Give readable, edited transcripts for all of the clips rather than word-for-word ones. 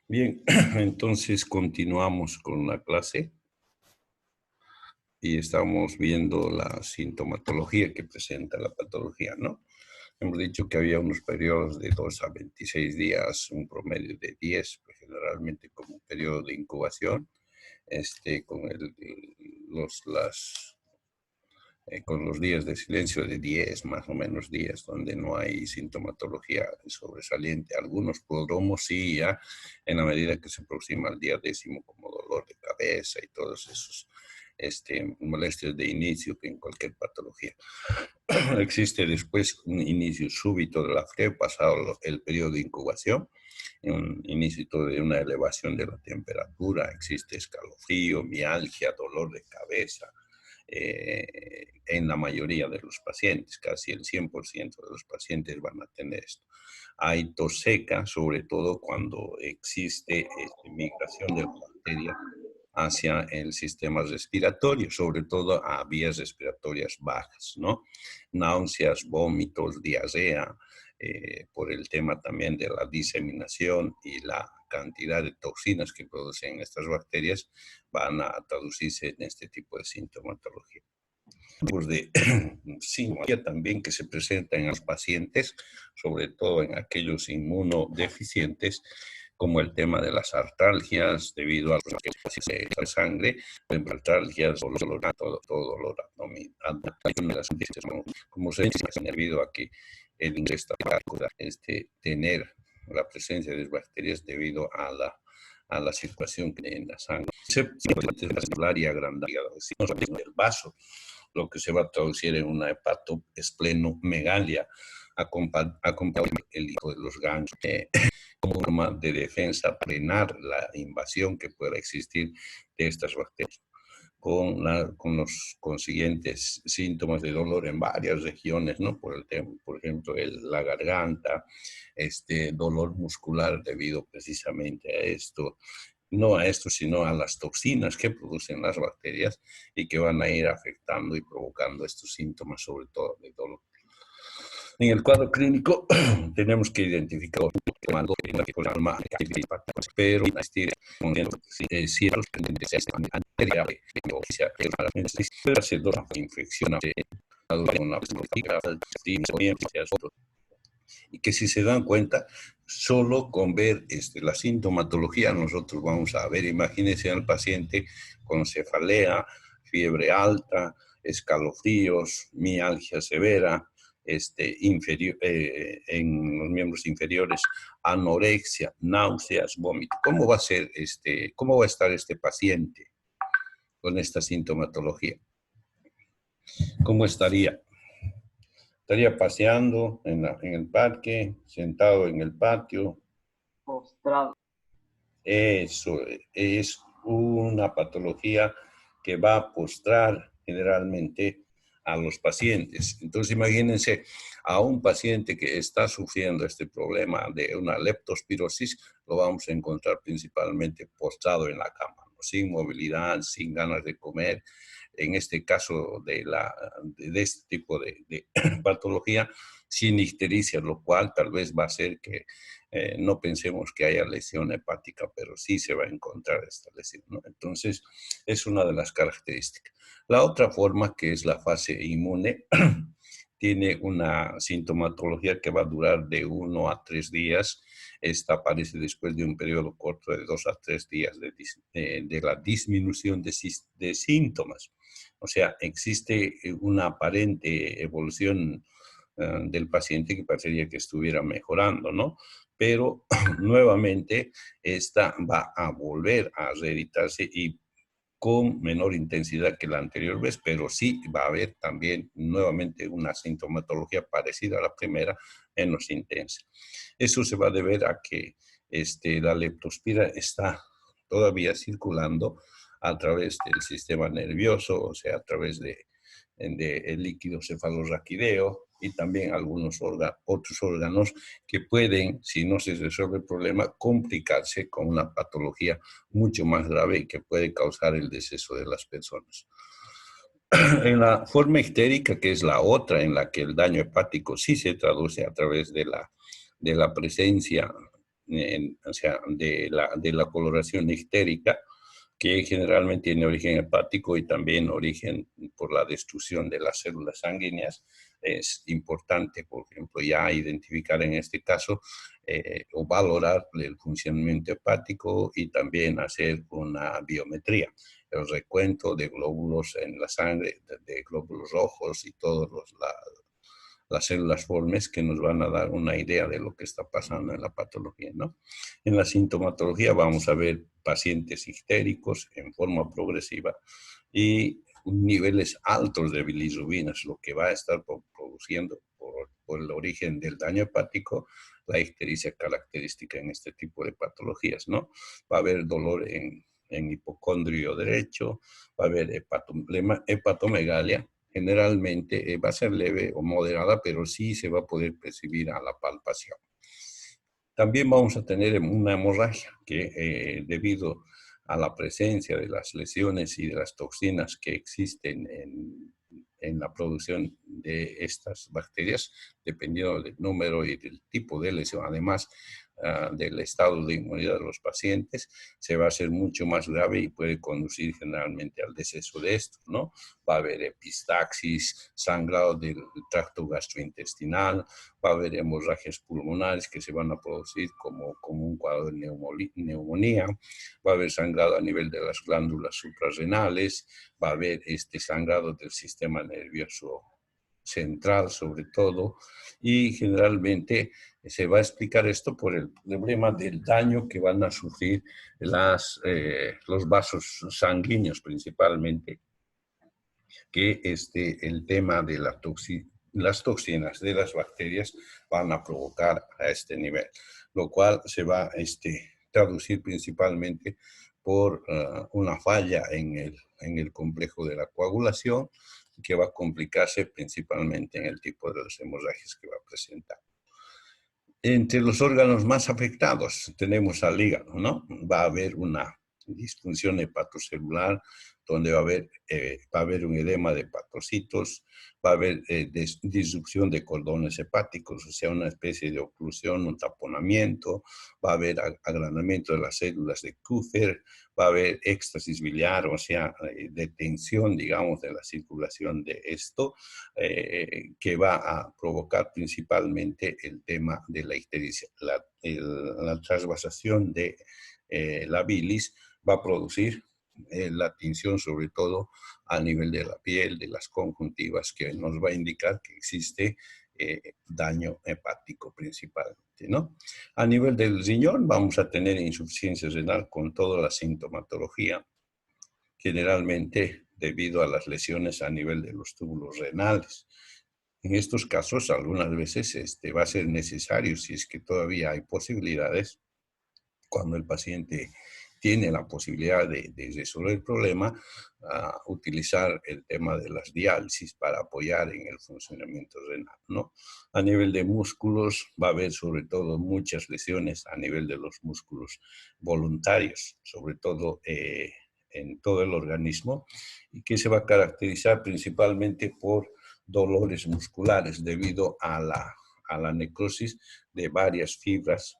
Bien, entonces continuamos con la clase y estamos viendo la sintomatología que presenta la patología, ¿no? Hemos dicho que había unos periodos de 2 a 26 días, un promedio de 10, pues generalmente como un periodo de incubación, con con los días de silencio de 10 más o menos días, donde no hay sintomatología sobresaliente. Algunos prodromos sí, ya en la medida que se aproxima el día décimo, como dolor de cabeza y todos esos molestias de inicio que en cualquier patología. Existe después un inicio súbito de la fiebre pasado el periodo de incubación, un inicio de una elevación de la temperatura, existe escalofrío, mialgia, dolor de cabeza, en la mayoría de los pacientes, casi el 100% de los pacientes van a tener esto. Hay tos seca, sobre todo cuando existe migración de la bacteria hacia el sistema respiratorio, sobre todo a vías respiratorias bajas, ¿no? Náuseas, vómitos, diarrea, por el tema también de la diseminación y la cantidad de toxinas que producen estas bacterias, van a traducirse en este tipo de sintomatología. Tipos de sintomatología también que se presentan en los pacientes, sobre todo en aquellos inmunodeficientes, como el tema de las artralgias, debido a la sangre, artralgias, todo dolor abdominal, como se dice, debido a que el ingreso tener la presencia de bacterias debido a la circulación que en la sangre. Se puede agrandar el vaso, lo que se va a traducir en una hepatoesplenomegalia, acompañado el hijo de los ganglios, como forma de defensa, frenar la invasión que pueda existir de estas bacterias, con los consiguientes síntomas de dolor en varias regiones, ¿no? Por ejemplo, la garganta, dolor muscular debido precisamente a esto, no a esto, sino a las toxinas que producen las bacterias y que van a ir afectando y provocando estos síntomas, sobre todo de dolor. En el cuadro clínico tenemos que identificar pero ciertos infección y que si se dan cuenta, solo con ver la sintomatología nosotros vamos a ver, imagínense al paciente con cefalea, fiebre alta, escalofríos, mialgia severa, en los miembros inferiores, anorexia, náuseas, vómito. ¿Cómo va a ser cómo va a estar este paciente con esta sintomatología? ¿Cómo estaría? Estaría paseando en el parque, sentado en el patio. Postrado. Eso es una patología que va a postrar generalmente a los pacientes. Entonces, imagínense a un paciente que está sufriendo este problema de una leptospirosis, lo vamos a encontrar principalmente postrado en la cama, ¿no? Sin movilidad, sin ganas de comer. En este caso de este tipo de patología, sin ictericia, lo cual tal vez va a hacer que no pensemos que haya lesión hepática, pero sí se va a encontrar esta lesión, ¿no? Entonces, es una de las características. La otra forma, que es la fase inmune, tiene una sintomatología que va a durar de 1 a 3 días. Esta aparece después de un periodo corto de 2 a 3 días de la disminución de síntomas. O sea, existe una aparente evolución del paciente que parecería que estuviera mejorando, ¿no? Pero nuevamente esta va a volver a reeditarse y con menor intensidad que la anterior vez, pero sí va a haber también nuevamente una sintomatología parecida a la primera, menos intensa. Eso se va a deber a que la leptospira está todavía circulando a través del sistema nervioso, o sea, a través el líquido cefalorraquídeo y también algunos otros órganos que pueden, si no se resuelve el problema, complicarse con una patología mucho más grave y que puede causar el deceso de las personas. En la forma ictérica, que es la otra en la que el daño hepático sí se traduce a través de la presencia o sea, de la coloración ictérica, que generalmente tiene origen hepático y también origen por la destrucción de las células sanguíneas. Es importante, por ejemplo, ya identificar en este caso o valorar el funcionamiento hepático y también hacer una biometría, el recuento de glóbulos en la sangre, de glóbulos rojos y todos las células formes que nos van a dar una idea de lo que está pasando en la patología, ¿no? En la sintomatología vamos a ver pacientes ictéricos en forma progresiva y niveles altos de bilirrubinas, lo que va a estar produciendo por el origen del daño hepático, la ictericia característica en este tipo de patologías, ¿no? Va a haber dolor en hipocondrio derecho, va a haber hepatomegalia. Generalmente va a ser leve o moderada, pero sí se va a poder percibir a la palpación. También vamos a tener una hemorragia que debido a la presencia de las lesiones y de las toxinas que existen en la producción de estas bacterias, dependiendo del número y del tipo de lesión, además del estado de inmunidad de los pacientes, se va a hacer mucho más grave y puede conducir generalmente al deceso de esto, ¿no? Va a haber epistaxis, sangrado del tracto gastrointestinal, va a haber hemorragias pulmonares que se van a producir como un cuadro de neumonía, va a haber sangrado a nivel de las glándulas suprarrenales, va a haber sangrado del sistema nervioso central sobre todo, y generalmente se va a explicar esto por el problema del daño que van a sufrir los vasos sanguíneos principalmente, que el tema de las toxinas de las bacterias van a provocar a este nivel, lo cual se va a traducir principalmente por una falla en el complejo de la coagulación, que va a complicarse principalmente en el tipo de las hemorragias que va a presentar. Entre los órganos más afectados tenemos al hígado, ¿no? Va a haber una disfunción hepatocelular donde va a haber un edema de hepatocitos, va a haber disrupción de cordones hepáticos, o sea, una especie de oclusión, un taponamiento, va a haber agranamiento de las células de Kupffer, va a haber éxtasis biliar, o sea, detención, digamos, de la circulación de esto, que va a provocar principalmente el tema de la ictericia. La transvasación de la bilis va a producir la tinción sobre todo a nivel de la piel, de las conjuntivas, que nos va a indicar que existe daño hepático principalmente, ¿no? A nivel del riñón vamos a tener insuficiencia renal con toda la sintomatología, generalmente debido a las lesiones a nivel de los túbulos renales. En estos casos, algunas veces va a ser necesario, si es que todavía hay posibilidades, cuando el paciente tiene la posibilidad de resolver el problema, utilizar el tema de las diálisis para apoyar en el funcionamiento renal, ¿no? A nivel de músculos va a haber sobre todo muchas lesiones a nivel de los músculos voluntarios, sobre todo en todo el organismo, y que se va a caracterizar principalmente por dolores musculares debido a la necrosis de varias fibras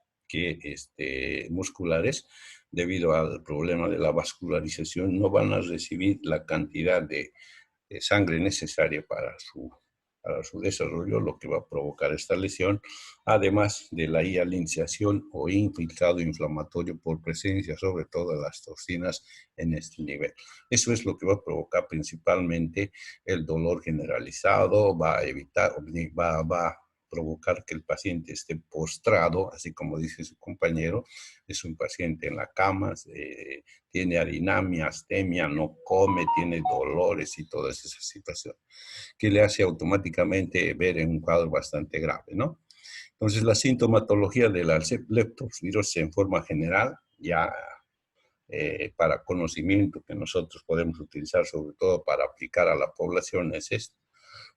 musculares, debido al problema de la vascularización, no van a recibir la cantidad de sangre necesaria para su desarrollo, lo que va a provocar esta lesión, además de la hialinciación o infiltrado inflamatorio por presencia sobre todo de las toxinas en este nivel. Eso es lo que va a provocar principalmente el dolor generalizado, va a provocar que el paciente esté postrado, así como dice su compañero, es un paciente en la cama, tiene arinamia, astemia, no come, tiene dolores y todas esas situaciones, que le hace automáticamente ver en un cuadro bastante grave, ¿no? Entonces, la sintomatología de la leptospirosis en forma general, ya para conocimiento que nosotros podemos utilizar sobre todo para aplicar a la población, es esto,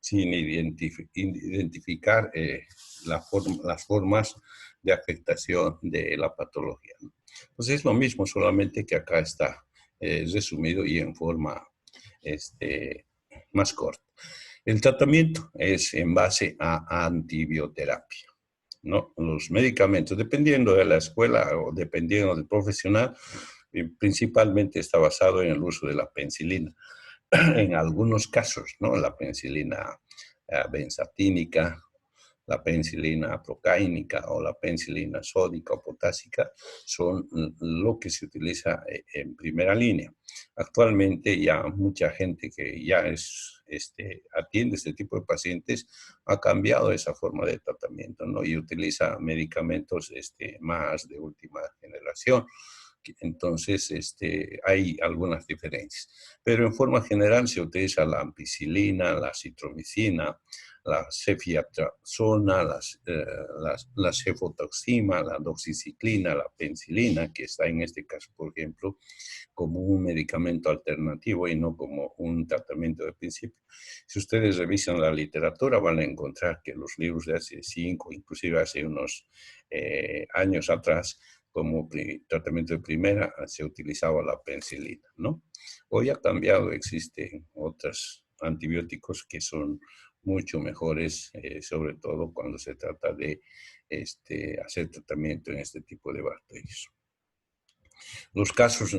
sin identificar las formas de afectación de la patología, ¿no? Entonces es lo mismo, solamente que acá está resumido y en forma más corta. El tratamiento es en base a antibioterapia. ¿no? Los medicamentos, dependiendo de la escuela o dependiendo del profesional, principalmente está basado en el uso de la penicilina. En algunos casos, ¿no? La penicilina benzatínica, la penicilina procáinica o la penicilina sódica o potásica son lo que se utiliza en primera línea. Actualmente ya mucha gente que ya atiende este tipo de pacientes ha cambiado esa forma de tratamiento, ¿no? Y utiliza medicamentos más de última generación. Entonces, hay algunas diferencias. Pero en forma general se utiliza la ampicilina, la citromicina, la cefiatrazona, la cefotoxima, la doxiciclina, la penicilina, que está en este caso, por ejemplo, como un medicamento alternativo y no como un tratamiento de principio. Si ustedes revisan la literatura, van a encontrar que los libros de hace 5, inclusive hace unos años atrás, como tratamiento de primera, se utilizaba la penicilina, ¿no? Hoy ha cambiado, existen otros antibióticos que son mucho mejores, sobre todo cuando se trata de hacer tratamiento en este tipo de bacterias. Los casos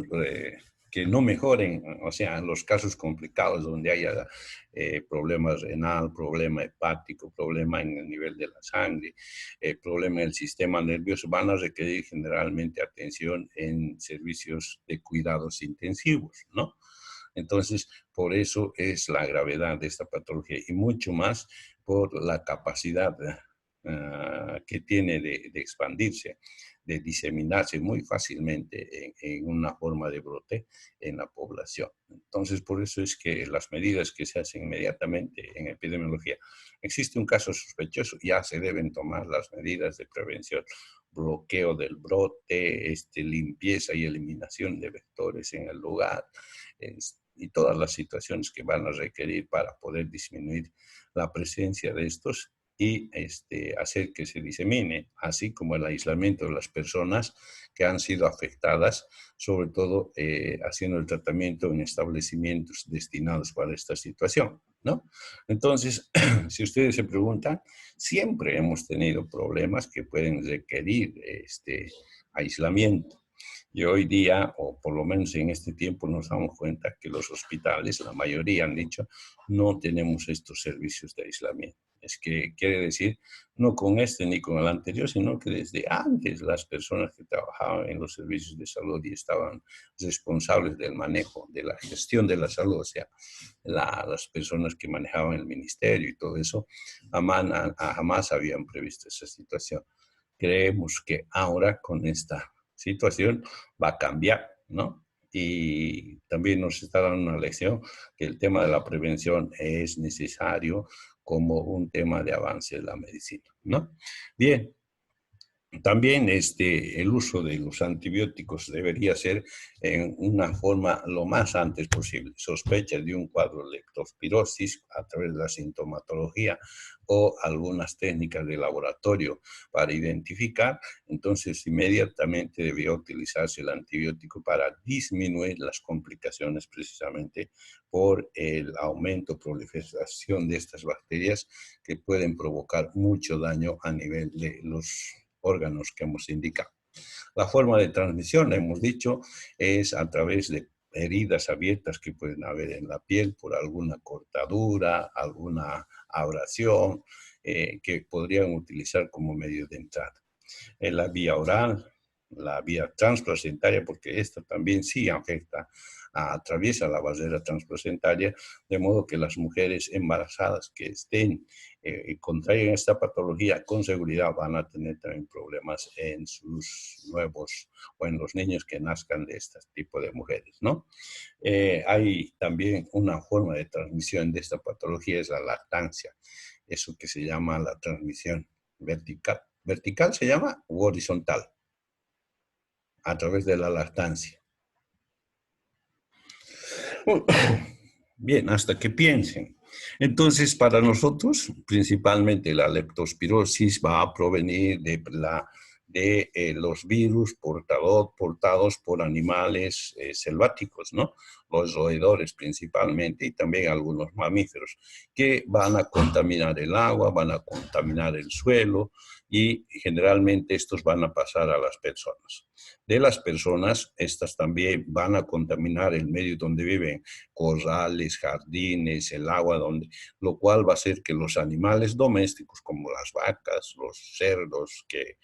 que no mejoren, o sea, los casos complicados donde haya problema renal, problema hepático, problema en el nivel de la sangre, problema en el sistema nervioso, van a requerir generalmente atención en servicios de cuidados intensivos, ¿no? Entonces, por eso es la gravedad de esta patología y mucho más por la capacidad que tiene de expandirse, de diseminarse muy fácilmente en una forma de brote en la población. Entonces, por eso es que las medidas que se hacen inmediatamente en epidemiología, existe un caso sospechoso, ya se deben tomar las medidas de prevención, bloqueo del brote, limpieza y eliminación de vectores en el lugar, y todas las situaciones que van a requerir para poder disminuir la presencia de estos y hacer que se disemine, así como el aislamiento de las personas que han sido afectadas, sobre todo haciendo el tratamiento en establecimientos destinados para esta situación, ¿no? Entonces, si ustedes se preguntan, siempre hemos tenido problemas que pueden requerir aislamiento. Y hoy día, o por lo menos en este tiempo, nos damos cuenta que los hospitales, la mayoría han dicho, no tenemos estos servicios de aislamiento. Es que quiere decir, no con este ni con el anterior, sino que desde antes las personas que trabajaban en los servicios de salud y estaban responsables del manejo, de la gestión de la salud, o sea, las personas que manejaban el ministerio y todo eso, jamás habían previsto esa situación. Creemos que ahora con esta situación va a cambiar, ¿no? Y también nos está dando una lección que el tema de la prevención es necesario como un tema de avance de la medicina, ¿no? Bien, también el uso de los antibióticos debería ser en una forma lo más antes posible. Sospechas de un cuadro de leptospirosis a través de la sintomatología o algunas técnicas de laboratorio para identificar, entonces inmediatamente debería utilizarse el antibiótico para disminuir las complicaciones precisamente por el aumento, proliferación de estas bacterias que pueden provocar mucho daño a nivel de los órganos que hemos indicado. La forma de transmisión, hemos dicho, es a través de heridas abiertas que pueden haber en la piel por alguna cortadura, alguna abrasión, que podrían utilizar como medio de entrada. En la vía oral, la vía transplacentaria, porque esta también sí afecta, atraviesa la barrera transplacentaria, de modo que las mujeres embarazadas que estén y contraigan esta patología, con seguridad van a tener también problemas en sus nuevos o en los niños que nazcan de este tipo de mujeres, ¿no? Hay también una forma de transmisión de esta patología, es la lactancia, eso que se llama la transmisión vertical. Vertical se llama u horizontal, a través de la lactancia. Bien, hasta que piensen. Entonces, para nosotros, principalmente la leptospirosis va a provenir de los virus portados por animales selváticos, ¿no? Los roedores principalmente y también algunos mamíferos que van a contaminar el agua, van a contaminar el suelo y generalmente estos van a pasar a las personas. De las personas, estas también van a contaminar el medio donde viven, corrales, jardines, el agua, lo cual va a hacer que los animales domésticos como las vacas, los cerdos, que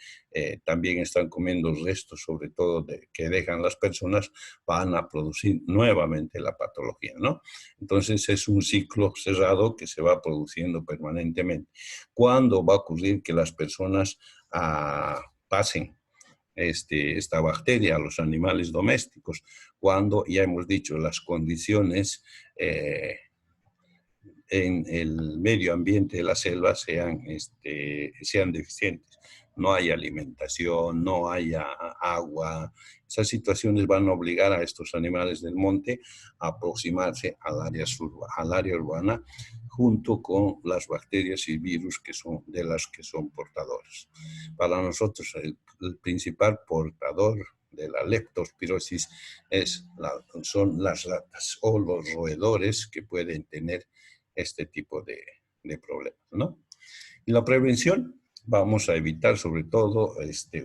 también están comiendo restos, sobre todo que dejan las personas, van a producir nuevamente la patología, ¿no? Entonces es un ciclo cerrado que se va produciendo permanentemente. ¿Cuándo va a ocurrir que las personas pasen esta bacteria a los animales domésticos? Cuando, ya hemos dicho, las condiciones en el medio ambiente de la selva sean deficientes. No hay alimentación, no haya agua. Esas situaciones van a obligar a estos animales del monte a aproximarse al área urbana junto con las bacterias y virus que son de las que son portadores. Para nosotros el principal portador de la leptospirosis son las ratas o los roedores que pueden tener este tipo de problemas, ¿no? Y la prevención, vamos a evitar sobre todo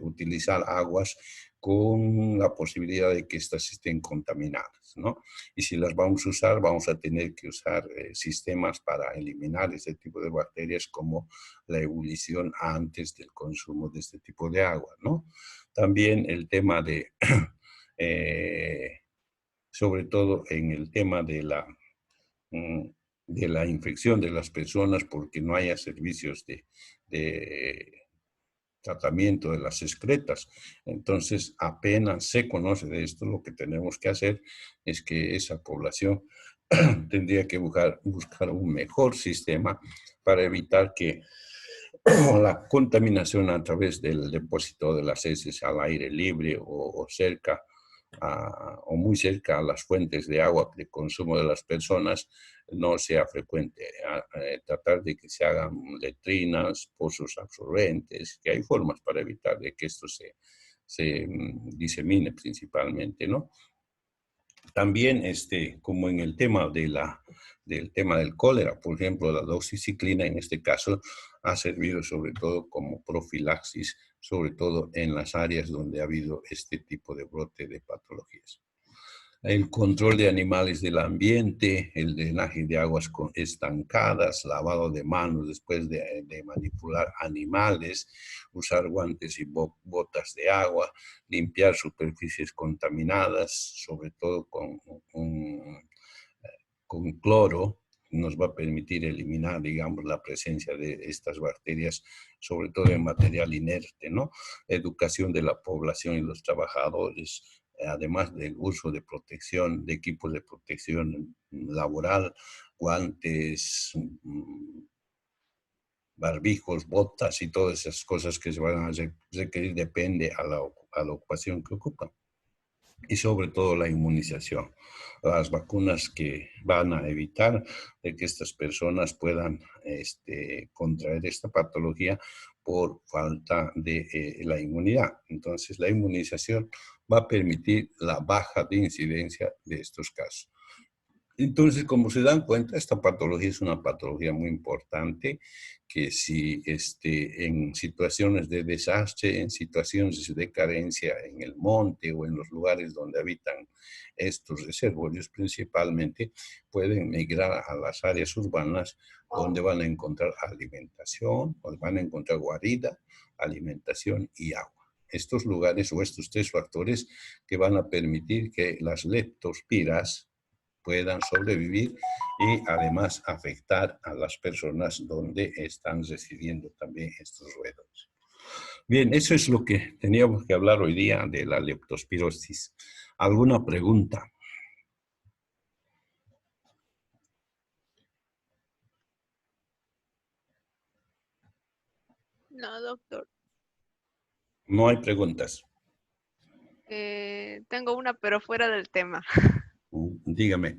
utilizar aguas con la posibilidad de que éstas estén contaminadas, ¿no? Y si las vamos a usar, vamos a tener que usar sistemas para eliminar este tipo de bacterias como la ebullición antes del consumo de este tipo de agua, ¿no? También el tema sobre todo en el tema de la infección de las personas porque no haya servicios de tratamiento de las excretas. Entonces, apenas se conoce de esto, lo que tenemos que hacer es que esa población tendría que buscar un mejor sistema para evitar que la contaminación a través del depósito de las heces al aire libre o cerca o muy cerca a las fuentes de agua de consumo de las personas no sea frecuente. Tratar de que se hagan letrinas, pozos absorbentes, que hay formas para evitar de que esto se disemine principalmente, ¿no? También, como en el tema del tema del cólera, por ejemplo, la doxiciclina en este caso ha servido sobre todo como profilaxis, sobre todo en las áreas donde ha habido este tipo de brote de patologías. El control de animales del ambiente, el drenaje de aguas estancadas, lavado de manos después de manipular animales, usar guantes y botas de agua, limpiar superficies contaminadas, sobre todo con cloro, nos va a permitir eliminar, digamos, la presencia de estas bacterias, sobre todo en material inerte, ¿no? Educación de la población y los trabajadores, además del uso de protección, de equipos de protección laboral, guantes, barbijos, botas y todas esas cosas que se van a requerir, depende a la ocupación que ocupan. Y sobre todo la inmunización, las vacunas que van a evitar de que estas personas puedan contraer esta patología por falta de la inmunidad. Entonces, la inmunización va a permitir la baja de incidencia de estos casos. Entonces, como se dan cuenta, esta patología es una patología muy importante que si en situaciones de desastre, en situaciones de carencia en el monte o en los lugares donde habitan estos reservorios principalmente, pueden migrar a las áreas urbanas donde van a encontrar alimentación, donde van a encontrar guarida, alimentación y agua. Estos lugares o estos tres factores que van a permitir que las leptospiras puedan sobrevivir y además afectar a las personas donde están residiendo también estos roedores. Bien, eso es lo que teníamos que hablar hoy día de la leptospirosis. ¿Alguna pregunta? No, doctor. No hay preguntas. Tengo una, pero fuera del tema. Dígame.